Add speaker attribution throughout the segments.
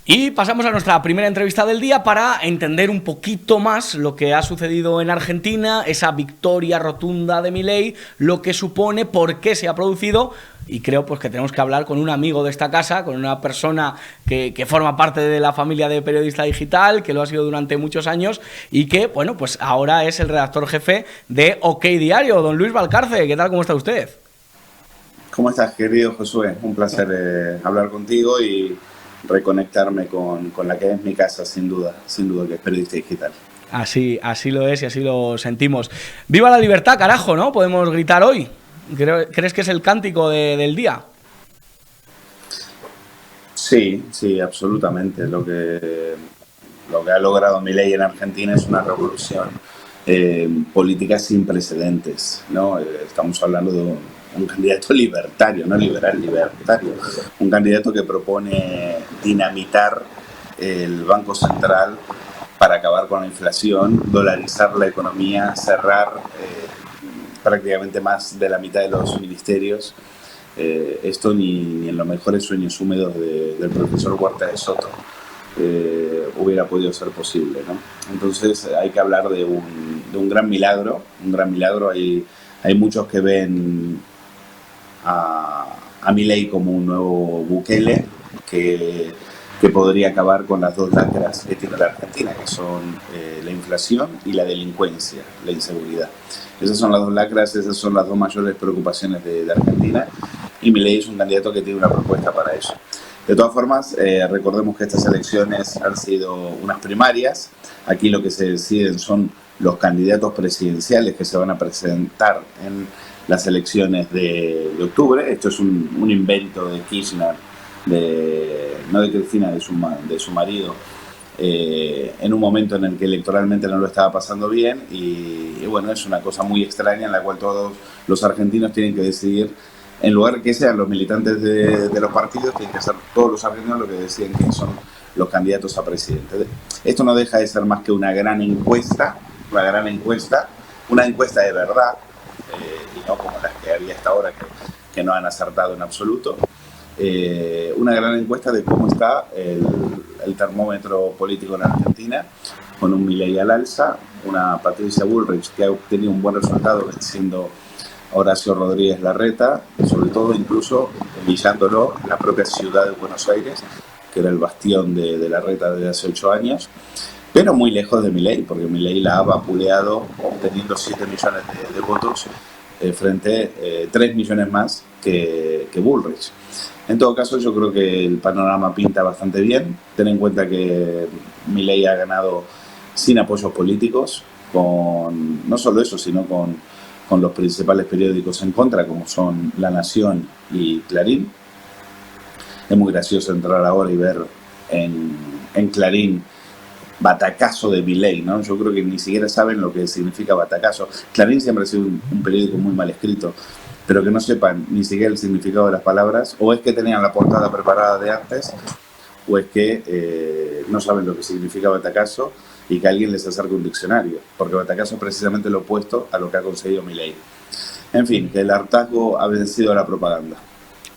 Speaker 1: Y pasamos a nuestra primera entrevista del día para entender un poquito más lo que ha sucedido en Argentina, esa victoria rotunda de Milei, lo que supone, por qué se ha producido. Y creo pues que tenemos que hablar con un amigo de esta casa, con una persona que forma parte de la familia de Periodista Digital, que lo ha sido durante muchos años y que, bueno, pues ahora es el redactor jefe de OK Diario, don Luis Valcarce. ¿Qué tal? ¿Cómo está usted?
Speaker 2: ¿Cómo estás, querido Josué? Un placer hablar contigo y reconectarme con la que es mi casa, sin duda que es Periodista Digital.
Speaker 1: Así lo es y así lo sentimos. ¡Viva la libertad, carajo!, ¿no? Podemos gritar hoy. ¿Crees que es el cántico del día?
Speaker 2: Sí, sí, absolutamente. Lo que ha logrado Milei en Argentina es una revolución política sin precedentes, ¿no? Estamos hablando de un candidato libertario, no liberal, libertario. Un candidato que propone dinamitar el Banco Central para acabar con la inflación, dolarizar la economía, cerrar prácticamente más de la mitad de los ministerios. Esto ni en los mejores sueños húmedos del profesor Huerta de Soto hubiera podido ser posible, ¿no? Entonces hay que hablar de un gran milagro, hay muchos que ven a Milei como un nuevo Bukele que podría acabar con las dos lacras que tiene la Argentina, que son la inflación y la delincuencia, la inseguridad. Esas son las dos lacras, esas son las dos mayores preocupaciones de Argentina, y Milei es un candidato que tiene una propuesta para eso. De todas formas, recordemos que estas elecciones han sido unas primarias. Aquí lo que se deciden son los candidatos presidenciales que se van a presentar en las elecciones de octubre. Esto es un invento de Kirchner, no de Cristina, de su marido, en un momento en el que electoralmente no lo estaba pasando bien y bueno, es una cosa muy extraña en la cual todos los argentinos tienen que decidir, en lugar de que sean los militantes de los partidos, tienen que ser todos los argentinos los que deciden quiénes son los candidatos a presidente. Esto no deja de ser más que una gran encuesta, una encuesta de verdad, y no como las que había hasta ahora que no han acertado en absoluto. Una gran encuesta de cómo está el termómetro político en Argentina, con un Milei al alza, una Patricia Bullrich que ha obtenido un buen resultado venciendo a Horacio Rodríguez Larreta, sobre todo incluso humillándolo en la propia ciudad de Buenos Aires, que era el bastión de Larreta desde hace 8 años, pero muy lejos de Milei, porque Milei la ha vapuleado obteniendo 7 millones de votos frente a 3 millones más que Bullrich. En todo caso, yo creo que el panorama pinta bastante bien. Ten en cuenta que Milei ha ganado sin apoyos políticos, no solo eso, sino con los principales periódicos en contra, como son La Nación y Clarín. Es muy gracioso entrar ahora y ver en Clarín batacazo de Milei, ¿no? Yo creo que ni siquiera saben lo que significa batacazo. Clarín siempre ha sido un periódico muy mal escrito, pero que no sepan ni siquiera el significado de las palabras, o es que tenían la portada preparada de antes, o es que no saben lo que significa batacazo y que alguien les acerque un diccionario, porque batacazo es precisamente lo opuesto a lo que ha conseguido Milei. En fin, que el hartazgo ha vencido a la propaganda.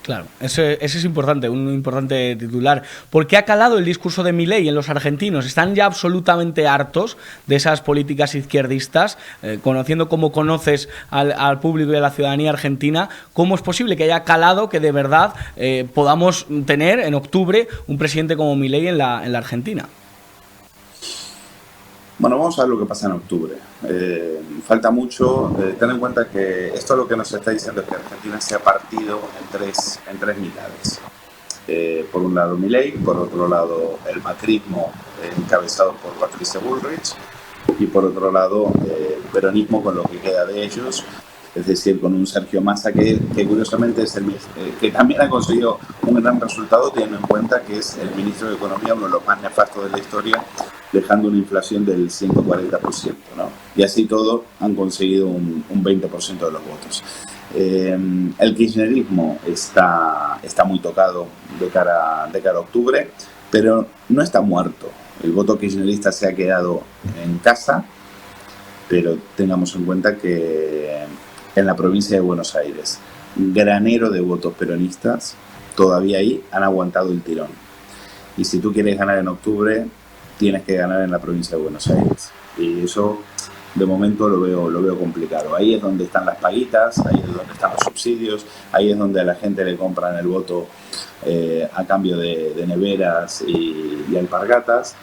Speaker 1: Claro, ese es importante, un importante titular. ¿Por qué ha calado el discurso de Milei en los argentinos? ¿Están ya absolutamente hartos de esas políticas izquierdistas? Conociendo cómo conoces al público y a la ciudadanía argentina, ¿cómo es posible que haya calado que de verdad podamos tener en octubre un presidente como Milei en la Argentina?
Speaker 2: Bueno, vamos a ver lo que pasa en octubre. Falta mucho. Ten en cuenta que esto lo que nos está diciendo es que Argentina se ha partido en tres mitades. Por un lado Milei, por otro lado el macrismo encabezado por Patricia Bullrich y por otro lado el peronismo con lo que queda de ellos, es decir, con un Sergio Massa que curiosamente es que también ha conseguido un gran resultado, teniendo en cuenta que es el ministro de Economía, uno de los más nefastos de la historia, dejando una inflación del 140%, ¿no? Y así todo han conseguido un 20% de los votos. El kirchnerismo está muy tocado de cara a octubre, pero no está muerto. El voto kirchnerista se ha quedado en casa, pero tengamos en cuenta que en la provincia de Buenos Aires, granero de votos peronistas, todavía ahí han aguantado el tirón. Y si tú quieres ganar en octubre, tienes que ganar en la provincia de Buenos Aires. Y eso, de momento, lo veo complicado. Ahí es donde están las paguitas, ahí es donde están los subsidios, ahí es donde a la gente le compran el voto a cambio de neveras y alpargatas.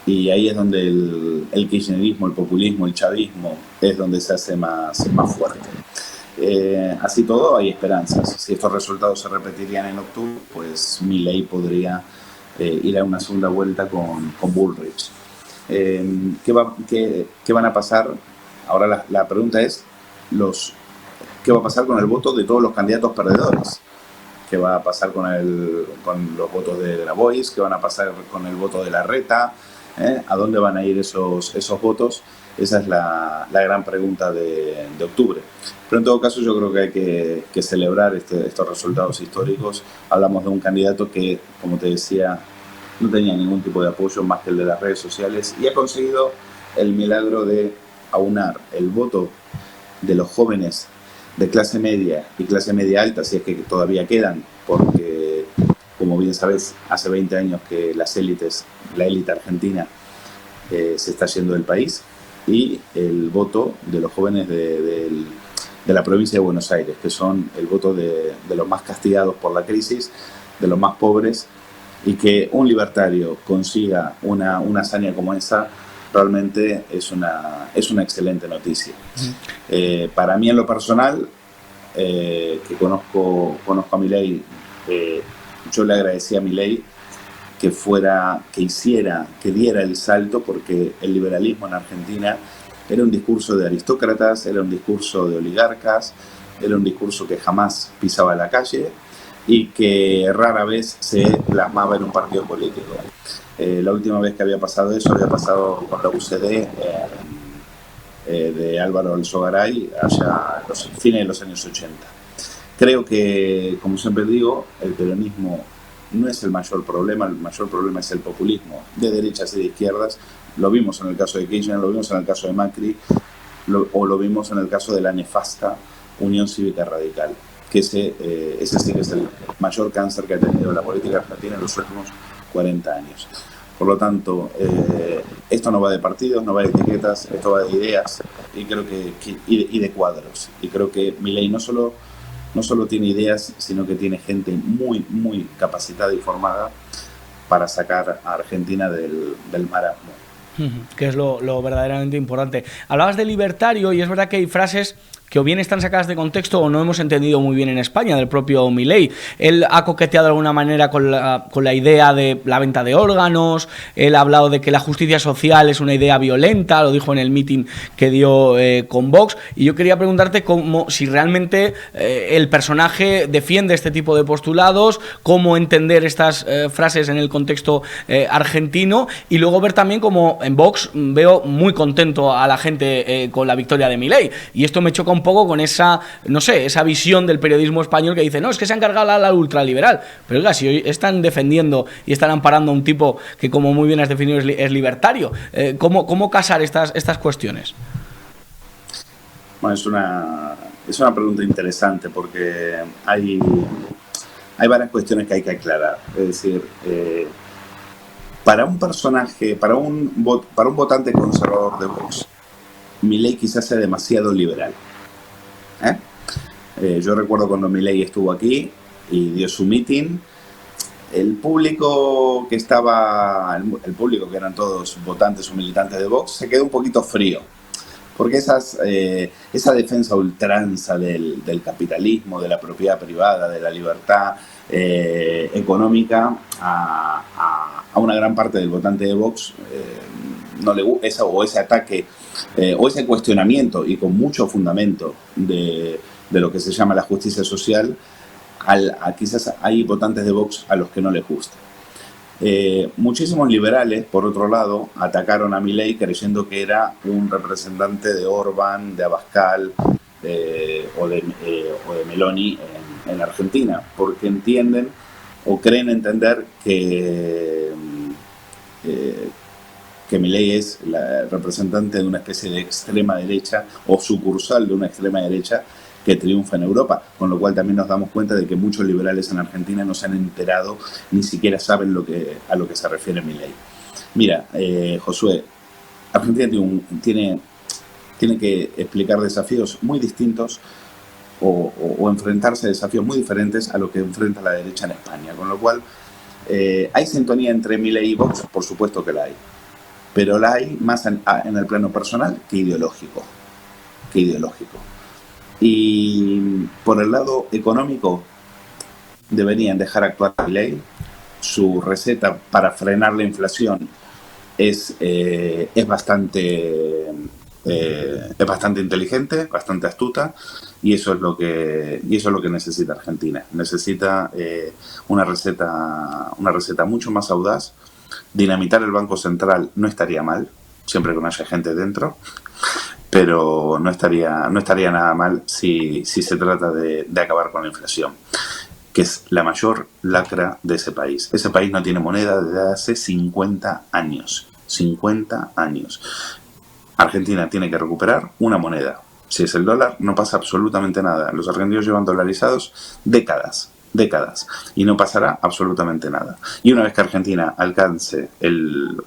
Speaker 2: Y ahí es donde el kirchnerismo, el populismo, el chavismo es donde se hace más fuerte. Así todo, hay esperanzas. Si estos resultados se repetirían en octubre, pues Milei podría ir a una segunda vuelta con Bullrich. ¿Qué van a pasar? Ahora la pregunta es, ¿qué va a pasar con el voto de todos los candidatos perdedores? ¿Qué va a pasar con los votos de Grabois? ¿Qué van a pasar con el voto de Larreta? ¿A dónde van a ir esos votos? Esa es la gran pregunta de octubre. Pero en todo caso yo creo que hay que celebrar estos resultados históricos. Hablamos de un candidato que, como te decía, no tenía ningún tipo de apoyo más que el de las redes sociales y ha conseguido el milagro de aunar el voto de los jóvenes de clase media y clase media alta, si es que todavía quedan, porque, como bien sabes, hace 20 años que la élite argentina se está yendo del país, y el voto de los jóvenes de la provincia de Buenos Aires, que son el voto de los más castigados por la crisis, de los más pobres, y que un libertario consiga una hazaña como esa realmente es una excelente noticia. Para mí, en lo personal, que conozco a Milei, yo le agradecí a Milei que diera el salto, porque el liberalismo en Argentina era un discurso de aristócratas, era un discurso de oligarcas, era un discurso que jamás pisaba la calle y que rara vez se plasmaba en un partido político. La última vez que había pasado eso había pasado con la UCD de Álvaro Alzogaray allá en los fines de los años 80. Creo que, como siempre digo, el peronismo no es el mayor problema es el populismo, de derechas y de izquierdas. Lo vimos en el caso de Kirchner, lo vimos en el caso de Macri, lo vimos en el caso de la nefasta Unión Cívica Radical, que ese sí que es el mayor cáncer que ha tenido la política argentina en los últimos 40 años. Por lo tanto, esto no va de partidos, no va de etiquetas, esto va de ideas y de cuadros. Y creo que Milei no solo tiene ideas, sino que tiene gente muy, muy capacitada y formada para sacar a Argentina del marasmo.
Speaker 1: Que es lo verdaderamente importante. Hablabas de libertario y es verdad que hay frases que o bien están sacadas de contexto o no hemos entendido muy bien en España, del propio Milei. Él ha coqueteado de alguna manera con la idea de la venta de órganos, él ha hablado de que la justicia social es una idea violenta, lo dijo en el meeting que dio con Vox, y yo quería preguntarte si realmente el personaje defiende este tipo de postulados, cómo entender estas frases en el contexto argentino, y luego ver también cómo en Vox veo muy contento a la gente con la victoria de Milei, y esto me choca un poco con esa visión del periodismo español que dice, no, es que se han cargado la ultraliberal. Pero oiga, si hoy están defendiendo y están amparando a un tipo que, como muy bien has definido, es libertario, ¿cómo casar estas cuestiones?
Speaker 2: Bueno, es una pregunta interesante, porque hay varias cuestiones que hay que aclarar. Es decir, para un votante conservador de Vox, Milei quizás sea demasiado liberal. Yo recuerdo cuando Milei estuvo aquí y dio su meeting, el público que eran todos votantes o militantes de Vox, se quedó un poquito frío, porque esa defensa ultranza del capitalismo, de la propiedad privada, de la libertad económica, a una gran parte del votante de Vox no le gusta, ese ataque o ese cuestionamiento, y con mucho fundamento, de lo que se llama la justicia social, quizás hay votantes de Vox a los que no les gusta. Muchísimos liberales, por otro lado, atacaron a Milei creyendo que era un representante de Orbán, de Abascal o de Meloni en Argentina, porque entienden o creen entender que Milei es la representante de una especie de extrema derecha o sucursal de una extrema derecha que triunfa en Europa, con lo cual también nos damos cuenta de que muchos liberales en Argentina no se han enterado, ni siquiera saben a lo que se refiere Milei. Mira, Josué, Argentina tiene que explicar desafíos muy distintos o enfrentarse a desafíos muy diferentes a lo que enfrenta la derecha en España, con lo cual hay sintonía entre Milei y Vox, por supuesto que la hay, pero la hay más en el plano personal que ideológico. Y por el lado económico deberían dejar actuar a Milei. Su receta para frenar la inflación es bastante inteligente, bastante astuta, y eso es lo que necesita Argentina. Necesita una receta mucho más audaz. Dinamitar el Banco Central no estaría mal, siempre que no haya gente dentro, pero no estaría nada mal si se trata de acabar con la inflación, que es la mayor lacra de ese país. Ese país no tiene moneda desde hace 50 años. 50 años. Argentina tiene que recuperar una moneda. Si es el dólar, no pasa absolutamente nada. Los argentinos llevan dolarizados décadas, y no pasará absolutamente nada. Y una vez que Argentina alcance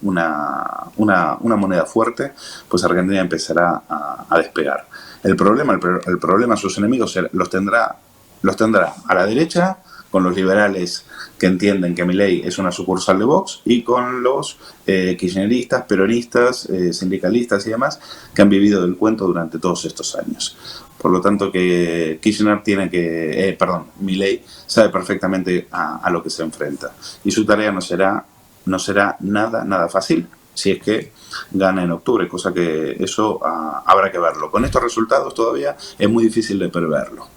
Speaker 2: una moneda fuerte, pues Argentina empezará a despegar. El problema, sus enemigos los tendrá a la derecha, con los liberales que entienden que Milei es una sucursal de Vox, y con los kirchneristas, peronistas, sindicalistas y demás, que han vivido del cuento durante todos estos años. Por lo tanto, que Milei sabe perfectamente a lo que se enfrenta. Y su tarea no será nada fácil, si es que gana en octubre, cosa que eso habrá que verlo. Con estos resultados todavía es muy difícil de preverlo.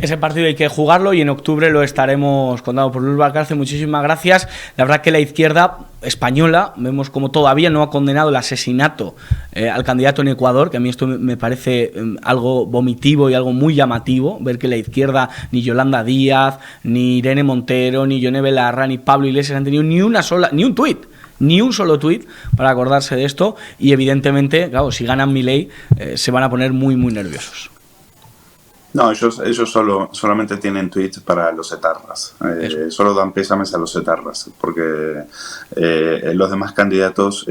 Speaker 1: Ese partido hay que jugarlo y en octubre lo estaremos contando. Por Luis Valcarce, muchísimas gracias. La verdad que la izquierda española, vemos como todavía no ha condenado el asesinato al candidato en Ecuador, que a mí esto me parece algo vomitivo y algo muy llamativo, ver que la izquierda, ni Yolanda Díaz, ni Irene Montero, ni Yone Belarra, ni Pablo Iglesias han tenido ni un solo tuit para acordarse de esto, y evidentemente, claro, si ganan Milei se van a poner muy nerviosos.
Speaker 2: No, ellos solamente tienen tweets para los etarras. Solo dan pésames a los etarras, porque los demás candidatos,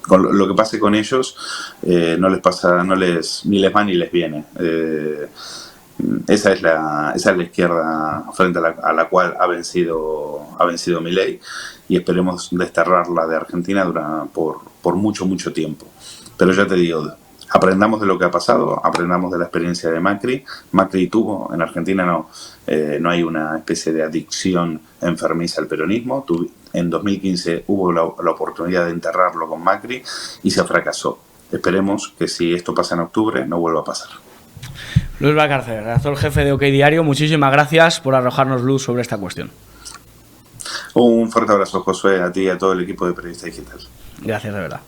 Speaker 2: con lo que pase con ellos, no les ni les va ni les viene. Esa es la izquierda frente a la cual ha vencido Milei, y esperemos desterrarla de Argentina por mucho tiempo. Pero ya te digo, aprendamos de lo que ha pasado, aprendamos de la experiencia de Macri. Macri tuvo, en Argentina no hay una especie de adicción enfermiza al peronismo. En 2015 hubo la oportunidad de enterrarlo con Macri y se fracasó. Esperemos que si esto pasa en octubre no vuelva a pasar.
Speaker 1: Luis Valcarce, redactor jefe de OK Diario, muchísimas gracias por arrojarnos luz sobre esta cuestión.
Speaker 2: Un fuerte abrazo, Josué, a ti y a todo el equipo de Periodista Digital.
Speaker 1: Gracias, de verdad.